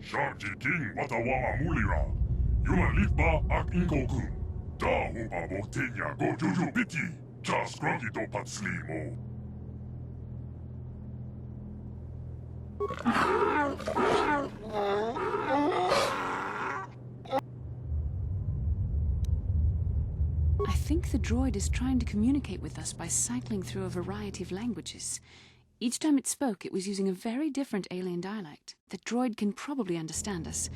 Sharky King Watawama Mulira. Yuman Litba Ak Inkokun. Da Hupa Botenya Go Juju Biti. Just Grunky Do Patsli Mo. I think the droid is trying to communicate with us by cycling through a variety of languages. Each time it spoke, it was using a very different alien dialect. The droid can probably understand us.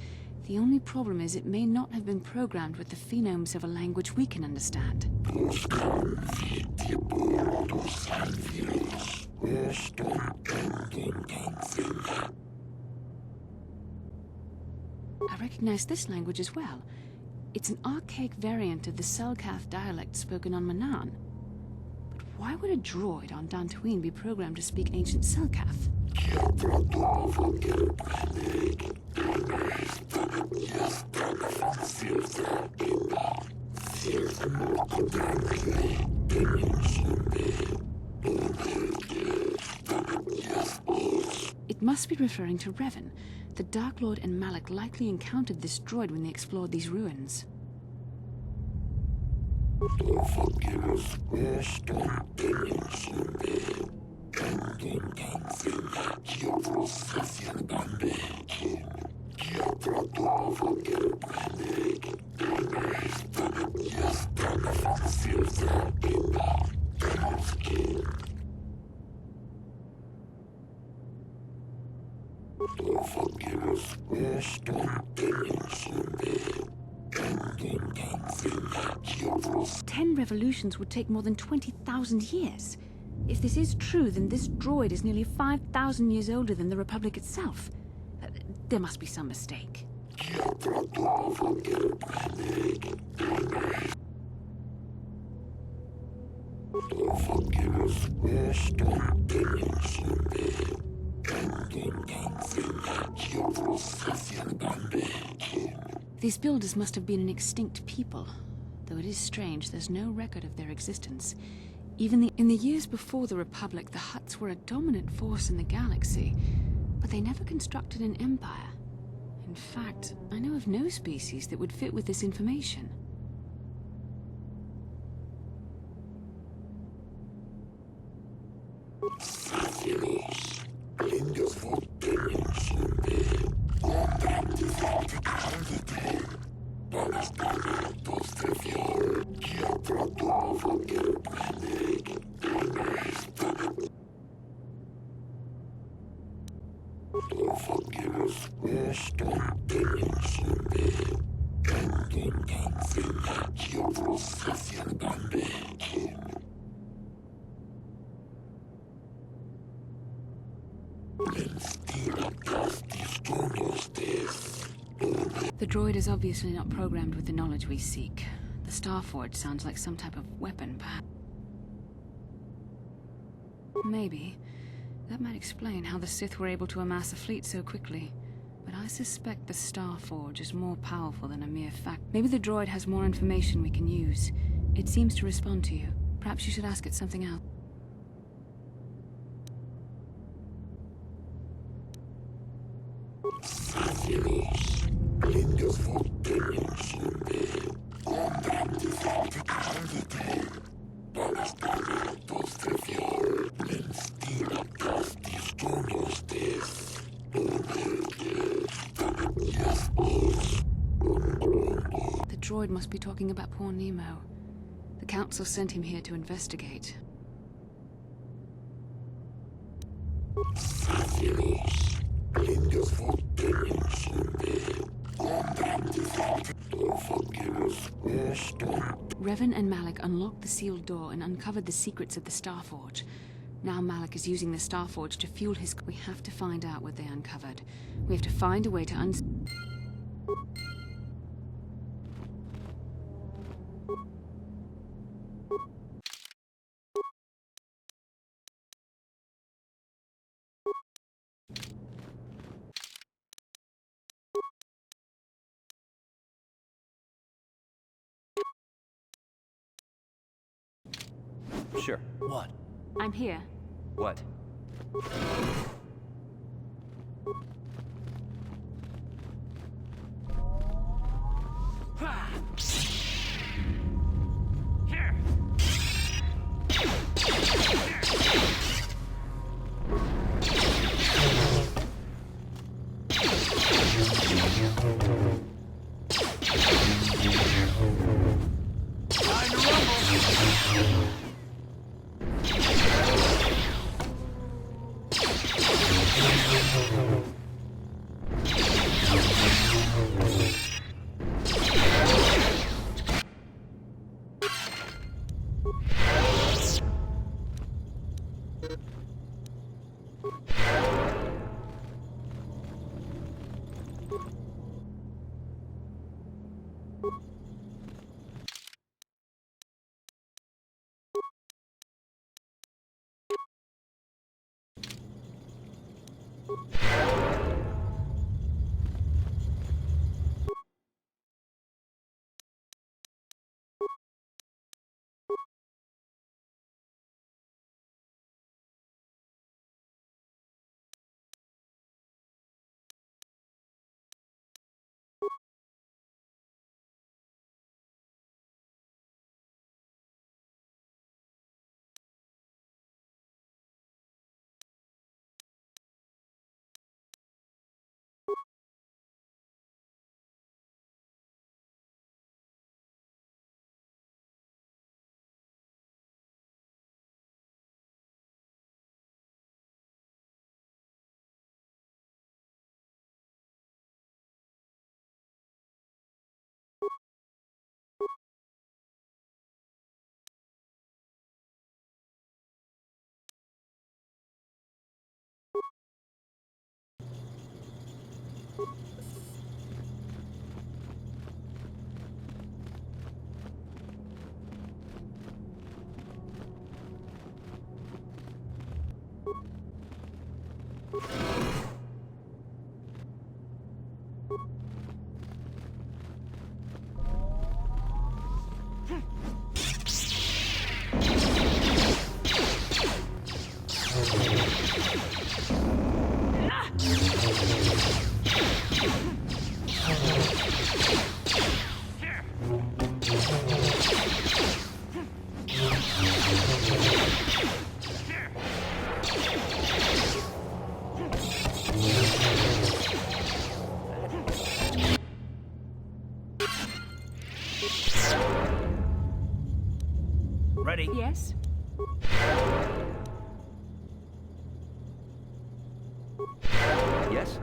The only problem is it may not have been programmed with the phonemes of a language we can understand. I recognize this language as well. It's an archaic variant of the Selkath dialect spoken on Manaan. But why would a droid on Dantooine be programmed to speak ancient Selkath? It must be referring to Revan. The Dark Lord and Malak likely encountered this droid when they explored these ruins. Ten revolutions would take more than 20,000 years. If this is true, then this droid is nearly 5,000 years older than the Republic itself. There must be some mistake. These builders must have been an extinct people. Though it is strange, there's no record of their existence. Even in the years before the Republic, the Hutts were a dominant force in the galaxy, but they never constructed an empire. In fact, I know of no species that would fit with this information. The droid is obviously not programmed with the knowledge we seek. The Starforge sounds like some type of weapon, perhaps. Maybe. That might explain how the Sith were able to amass a fleet so quickly. But I suspect the Starforge is more powerful than a mere fact. Maybe the droid has more information we can use. It seems to respond to you. Perhaps you should ask it something else. The droid must be talking about poor Nemo. The Council sent him here to investigate. Revan and Malak unlocked the sealed door and uncovered the secrets of the Starforge. Now Malak is using the Starforge to fuel his... We have to find out what they uncovered. We have to find a way to Sure. What? I'm here. What? Ready? Yes? Yes?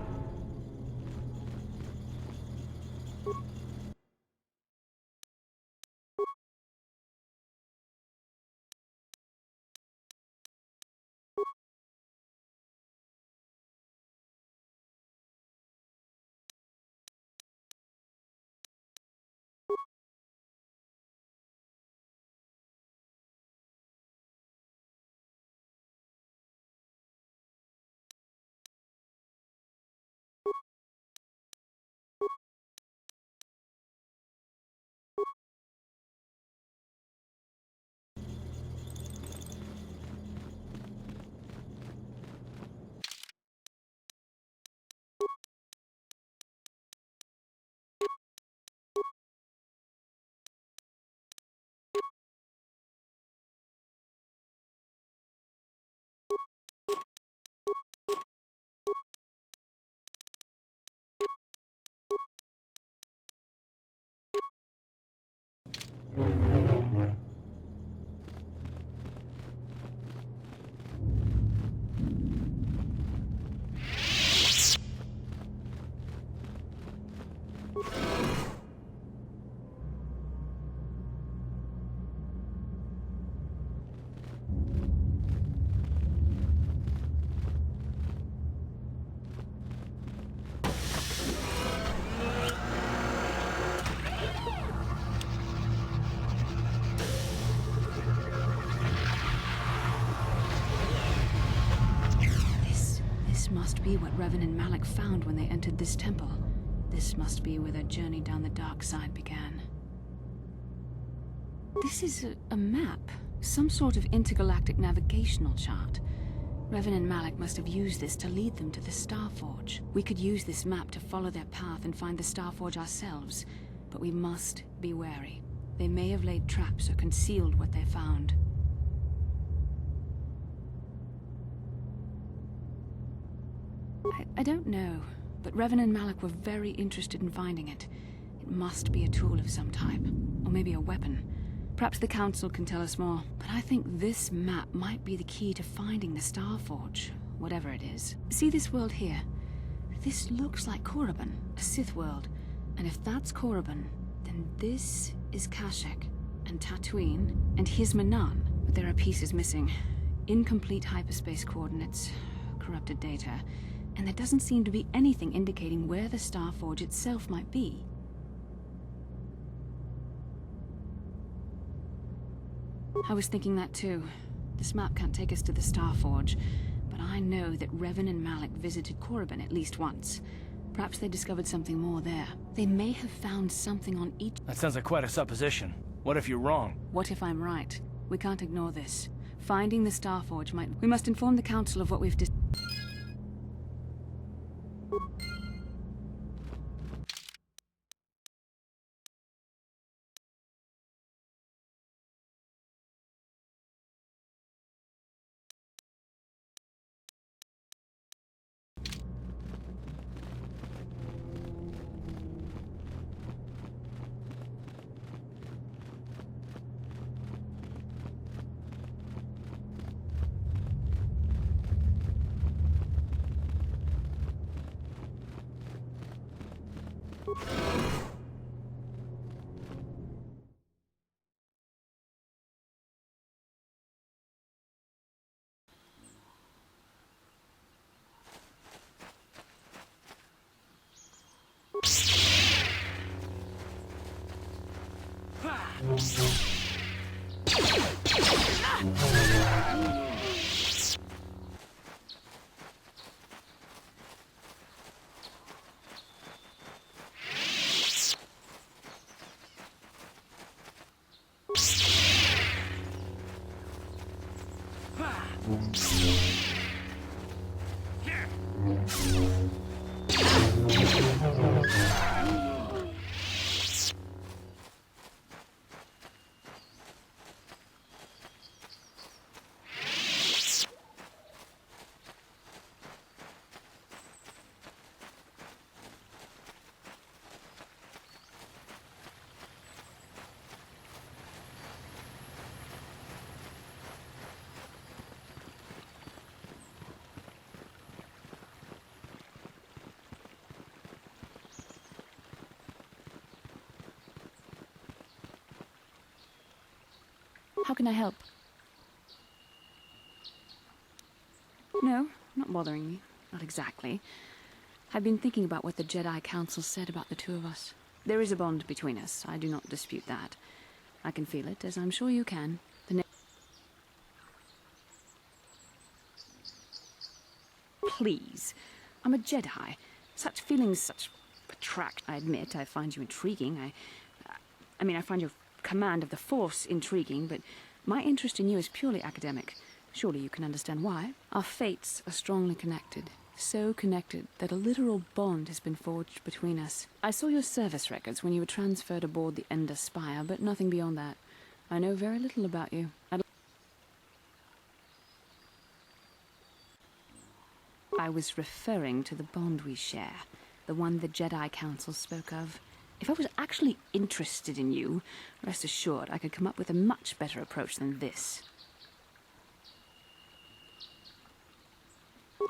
This must be what Revan and Malak found when they entered this temple. This must be where their journey down the dark side began. This is a map, some sort of intergalactic navigational chart. Revan and Malik must have used this to lead them to the Starforge. We could use this map to follow their path and find the Starforge ourselves, but we must be wary. They may have laid traps or concealed what they found. I don't know, but Revan and Malik were very interested in finding it. It must be a tool of some type, or maybe a weapon. Perhaps the Council can tell us more, but I think this map might be the key to finding the Starforge, whatever it is. See this world here? This looks like Korriban, a Sith world. And if that's Korriban, then this is Kashyyyk, and Tatooine, and here's Manaan. But there are pieces missing. Incomplete hyperspace coordinates, corrupted data, and there doesn't seem to be anything indicating where the Starforge itself might be. I was thinking that too. This map can't take us to the Starforge, but I know that Revan and Malik visited Korriban at least once. Perhaps they discovered something more there. They may have found something on each... That sounds like quite a supposition. What if you're wrong? What if I'm right? We can't ignore this. Finding the Starforge might... We must inform the Council of what we've How can I help? No, not bothering me. Not exactly. I've been thinking about what the Jedi Council said about the two of us. There is a bond between us. I do not dispute that. I can feel it, as I'm sure you can. Please. I'm a Jedi. Such feelings, such attract. I admit, I find you intriguing. I find your command of the Force intriguing, but my interest in you is purely academic. Surely you can understand why. Our fates are strongly connected. So connected that a literal bond has been forged between us. I saw your service records when you were transferred aboard the Ender Spire, but nothing beyond that. I know very little about you. I was referring to the bond we share, the one the Jedi Council spoke of. If I was actually interested in you, rest assured I could come up with a much better approach than this.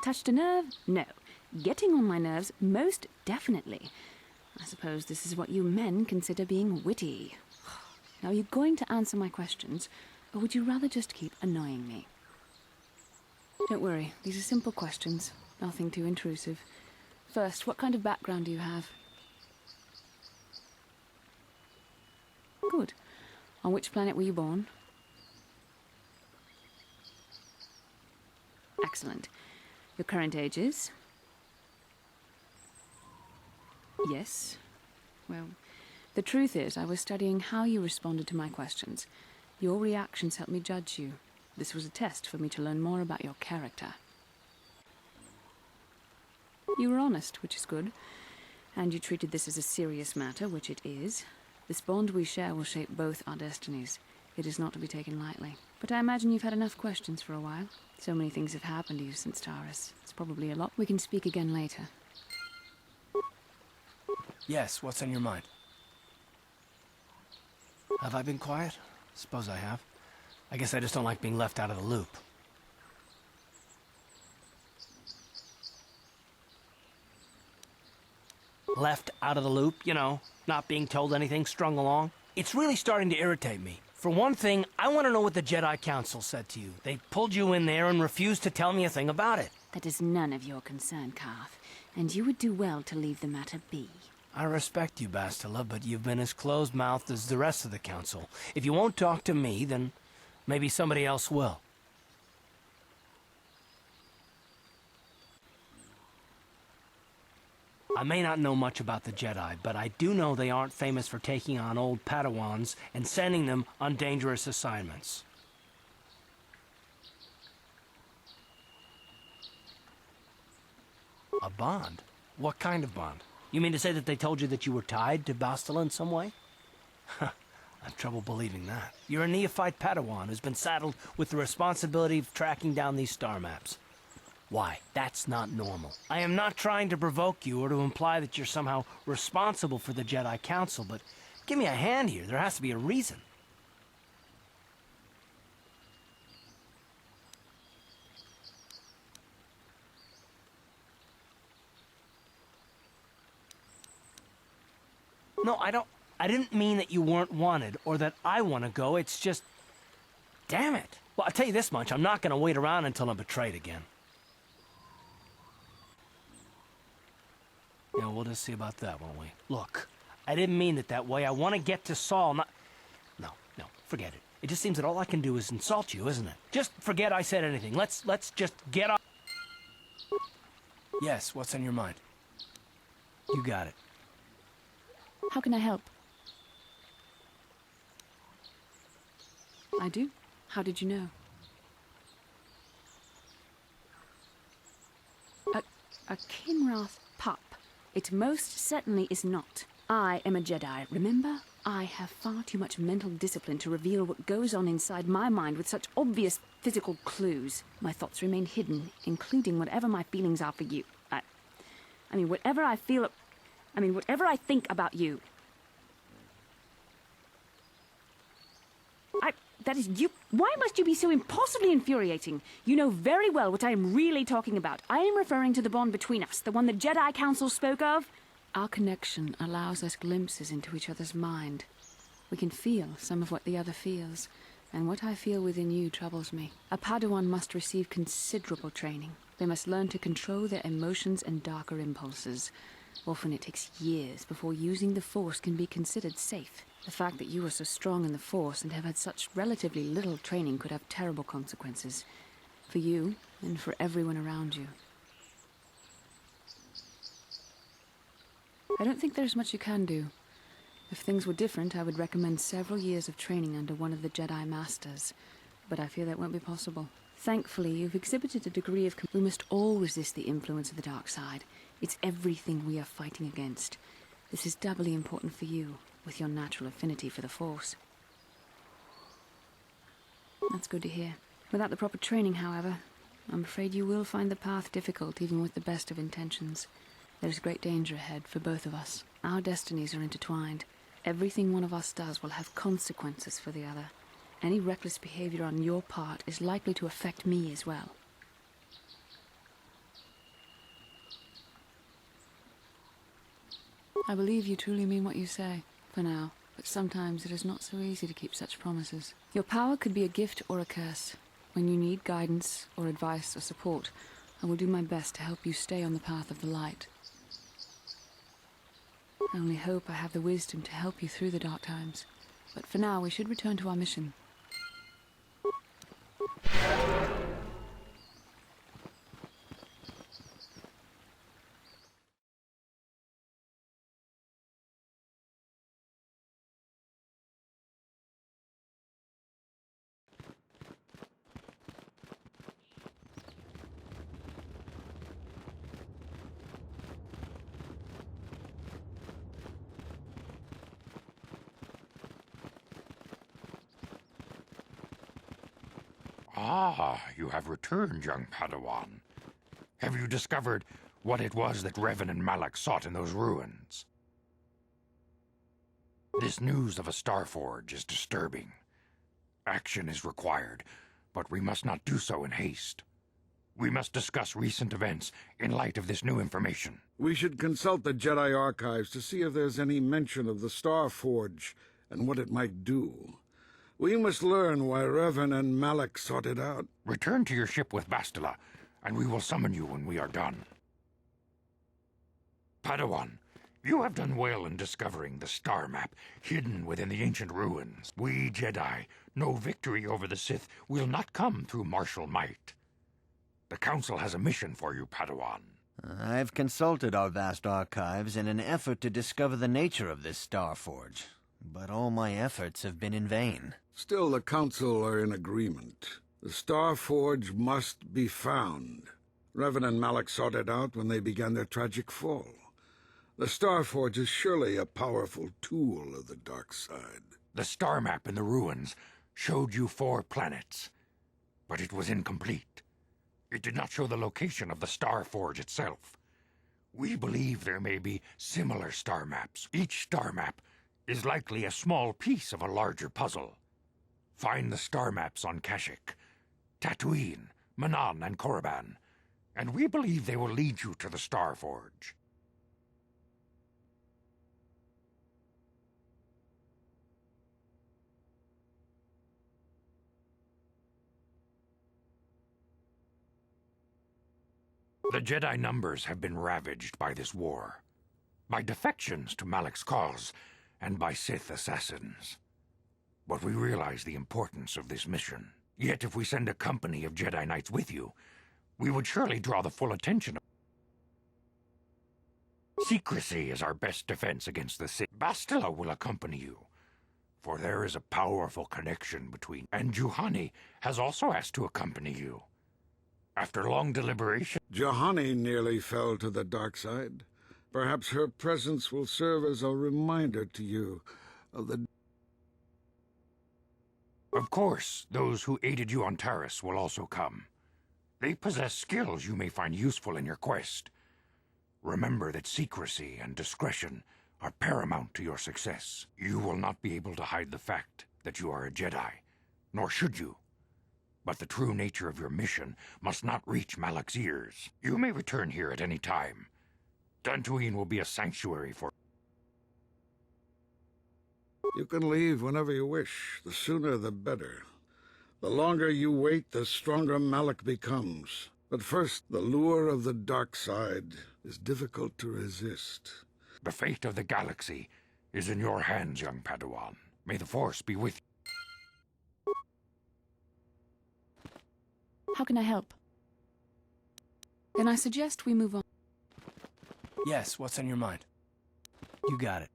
Touched a nerve? No. Getting on my nerves? Most definitely. I suppose this is what you men consider being witty. Now, are you going to answer my questions, or would you rather just keep annoying me? Don't worry, these are simple questions. Nothing too intrusive. First, what kind of background do you have? Good. On which planet were you born? Excellent. Your current age is? Yes. Well, the truth is, I was studying how you responded to my questions. Your reactions helped me judge you. This was a test for me to learn more about your character. You were honest, which is good. And you treated this as a serious matter, which it is. This bond we share will shape both our destinies. It is not to be taken lightly. But I imagine you've had enough questions for a while. So many things have happened to you since Taurus. It's probably a lot. We can speak again later. Yes, what's on your mind? Have I been quiet? Suppose I have. I guess I just don't like being left out of the loop. Left out of the loop, you know, not being told anything, strung along. It's really starting to irritate me. For one thing, I want to know what the Jedi Council said to you. They pulled you in there and refused to tell me a thing about it. That is none of your concern, Carth, and you would do well to leave the matter be. I respect you, Bastila, but you've been as closed-mouthed as the rest of the Council. If you won't talk to me, then maybe somebody else will. I may not know much about the Jedi, but I do know they aren't famous for taking on old Padawans and sending them on dangerous assignments. A bond? What kind of bond? You mean to say that they told you that you were tied to Bastila in some way? I have trouble believing that. You're a neophyte Padawan who's been saddled with the responsibility of tracking down these star maps. Why? That's not normal. I am not trying to provoke you or to imply that you're somehow responsible for the Jedi Council, but give me a hand here. There has to be a reason. No, I didn't mean that you weren't wanted or that I want to go. It's just... Damn it. Well, I'll tell you this much. I'm not going to wait around until I'm betrayed again. Yeah, we'll just see about that, won't we? Look, I didn't mean it that way. I want to get to Saul, not... No, forget it. It just seems that all I can do is insult you, isn't it? Just forget I said anything. Let's just get off... Yes, what's on your mind? You got it. How can I help? I do. How did you know? A Kinrath pup. It most certainly is not. I am a Jedi, remember? I have far too much mental discipline to reveal what goes on inside my mind with such obvious physical clues. My thoughts remain hidden, including whatever my feelings are for you. I mean, whatever I feel... whatever I think about you. That is you. Why must you be so impossibly infuriating? You know very well what I am really talking about. I am referring to the bond between us, the one the Jedi Council spoke of. Our connection allows us glimpses into each other's mind. We can feel some of what the other feels, and what I feel within you troubles me. A Padawan must receive considerable training. They must learn to control their emotions and darker impulses. Often it takes years before using the Force can be considered safe. The fact that you are so strong in the Force and have had such relatively little training could have terrible consequences. For you, and for everyone around you. I don't think there's much you can do. If things were different, I would recommend several years of training under one of the Jedi Masters. But I fear that won't be possible. Thankfully, you've exhibited a degree of... We must all resist the influence of the dark side. It's everything we are fighting against. This is doubly important for you, with your natural affinity for the Force. That's good to hear. Without the proper training, however, I'm afraid you will find the path difficult even with the best of intentions. There's great danger ahead for both of us. Our destinies are intertwined. Everything one of us does will have consequences for the other. Any reckless behavior on your part is likely to affect me as well. I believe you truly mean what you say, for now, but sometimes it is not so easy to keep such promises. Your power could be a gift or a curse. When you need guidance or advice or support, I will do my best to help you stay on the path of the light. I only hope I have the wisdom to help you through the dark times. But for now, we should return to our mission. Ah, you have returned, young Padawan. Have you discovered what it was that Revan and Malak sought in those ruins? This news of a Starforge is disturbing. Action is required, but we must not do so in haste. We must discuss recent events in light of this new information. We should consult the Jedi archives to see if there's any mention of the Starforge and what it might do. We must learn why Revan and Malak sought it out. Return to your ship with Bastila, and we will summon you when we are done. Padawan, you have done well in discovering the star map hidden within the ancient ruins. We Jedi know victory over the Sith will not come through martial might. The Council has a mission for you, Padawan. I've consulted our vast archives in an effort to discover the nature of this Starforge, but all my efforts have been in vain. Still, the Council are in agreement. The Starforge must be found. Revan and Malak sought it out when they began their tragic fall. The Starforge is surely a powerful tool of the dark side. The star map in the ruins showed you 4 planets, but it was incomplete. It did not show the location of the Starforge itself. We believe there may be similar star maps. Each star map is likely a small piece of a larger puzzle. Find the star maps on Kashyyyk, Tatooine, Manaan, and Korriban, and we believe they will lead you to the Starforge. The Jedi numbers have been ravaged by this war, by defections to Malak's cause, and by Sith assassins. But we realize the importance of this mission. Yet if we send a company of Jedi Knights with you, we would surely draw the full attention of... Secrecy is our best defense against the Sith. Bastila will accompany you, for there is a powerful connection between... And Juhani has also asked to accompany you. After long deliberation... Juhani nearly fell to the dark side. Perhaps her presence will serve as a reminder to you of the... Of course, those who aided you on Taris will also come. They possess skills you may find useful in your quest. Remember that secrecy and discretion are paramount to your success. You will not be able to hide the fact that you are a Jedi, nor should you. But the true nature of your mission must not reach Malak's ears. You may return here at any time. Dantooine will be a sanctuary for... You can leave whenever you wish. The sooner the better. The longer you wait, the stronger Malak becomes. But first, the lure of the dark side is difficult to resist. The fate of the galaxy is in your hands, young Padawan. May the Force be with you. How can I help? Then I suggest we move on. Yes, what's on your mind? You got it.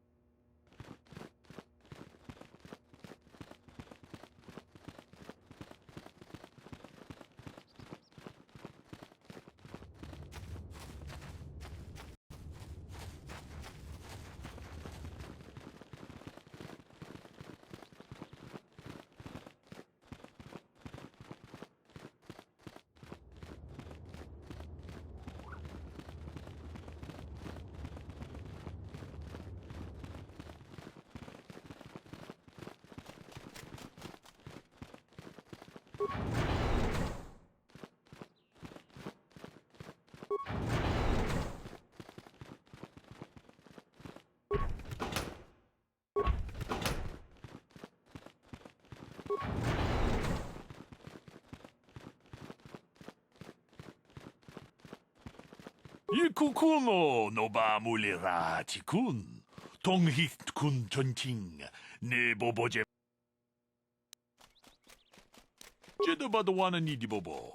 Ikukuno no ba mulira tikun. Tonghit kun chonting. Ne boboje. Jedabadawana ni di bobo.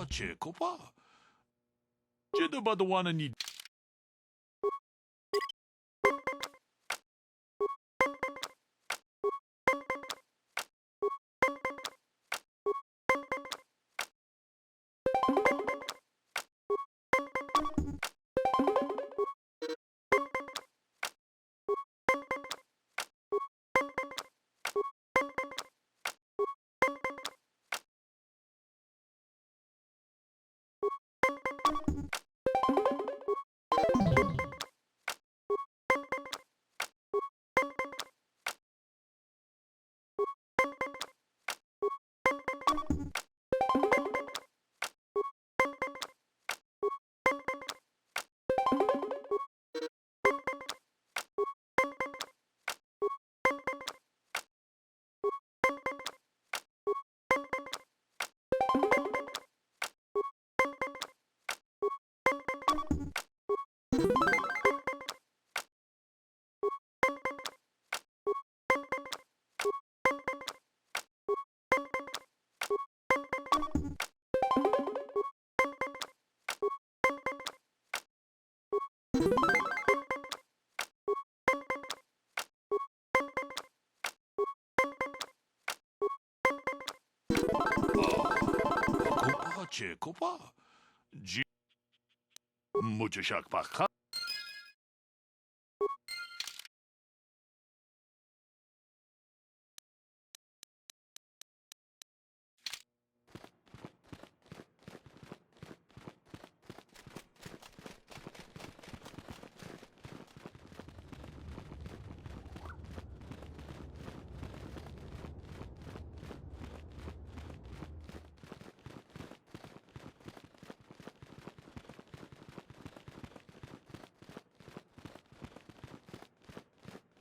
제코파. 쟤도 봐도 와는 이 코파 제코파. 지 무주샥 바카.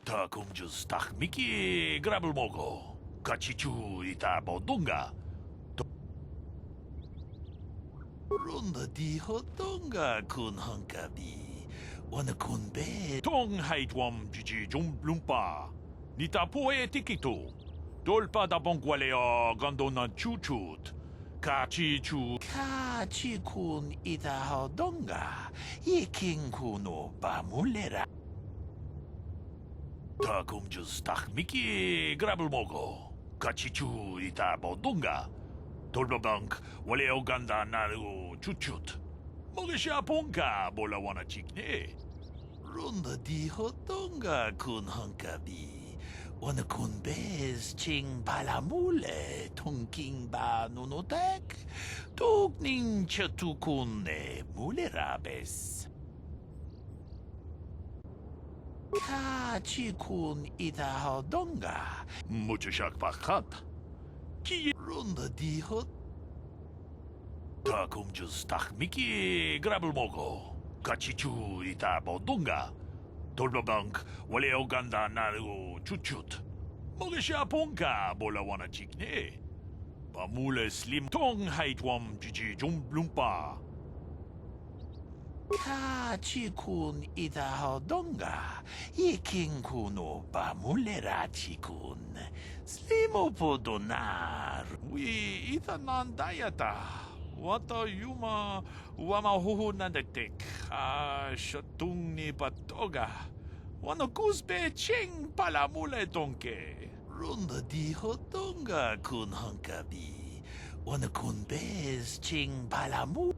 다 공주 스탁 미끼 그랍을 먹어 같이 주이다 보던가 론다 디호던가 군 한가비 어느 군배 동하이트웜 지지 좀 룸빠 니타 포에 티키토 돌바다 봉과레어 간도나 추추트 같이 군 이다 하던가 이킹쿠노 바물레라 다 공주 스탁 미끼 그랍을 먹어 같이 주이다 보던가 돌바방크 원래 오간다 나르고 추추트 먹으샤 본가 몰라와나 찍네 론다 디호던가 군 한가비 어느 군베스 칭 발라물레 통킹바 누노텍 뚝닝 처투군네 물레라베스 같이 군 이다 하던가 무주샥 바깥 기 론다 디헛 다 공주 스탁 미끼 그랍을 먹어 같이 주이다 보던가 돌바방크 원래 오간다 나르고 추추트 먹으샤 본가 몰라와나 찍네 바물레 슬림 통하이트웜 지지 좀 룸빠 같이 군 이다 하던가 이킹쿠노 바물레라 치군 슬리모포도 나 위 이다 난다야다 왔다 유마 와마 호호난데텍 아 셔퉁니 바토가 와노 쿠스베 칭 팔라물레 동케 론다 디호던가 군 한가비 와노 군베스 칭 팔라무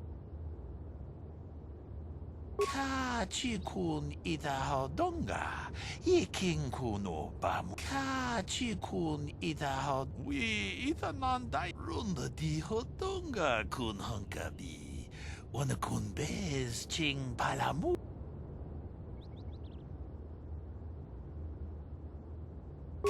같이 군 이다 하던가 이킹쿠노 밤 같이 군 이다 하위 이다 난다 론다 디호던가 군 한가비 어느 군베스 칭 발라무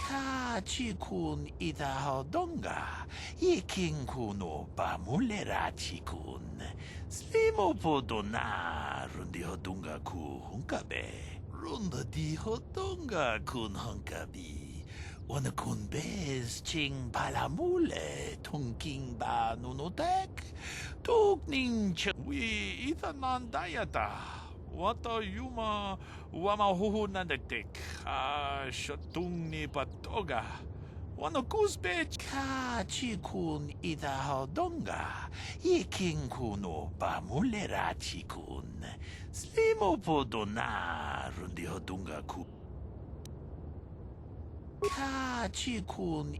같이 군 이다 하던가 이킹쿠노 바물레라 치군 슬리모포도 나 룬디 호동가 구 hunkabe 론다 디호동가 군 hunkabi 어느 군베스 칭 발라물레 통킹바 누노텍 뚝닝 위 이다 난다야다 왔다 유마 와마 호호난데텍 아 셔퉁니 바토가 Wano kusbe kachikun idahaldonga. Ikinkuno pamulera-chikun. Slimo podona rundi hodunga ku. Kachikun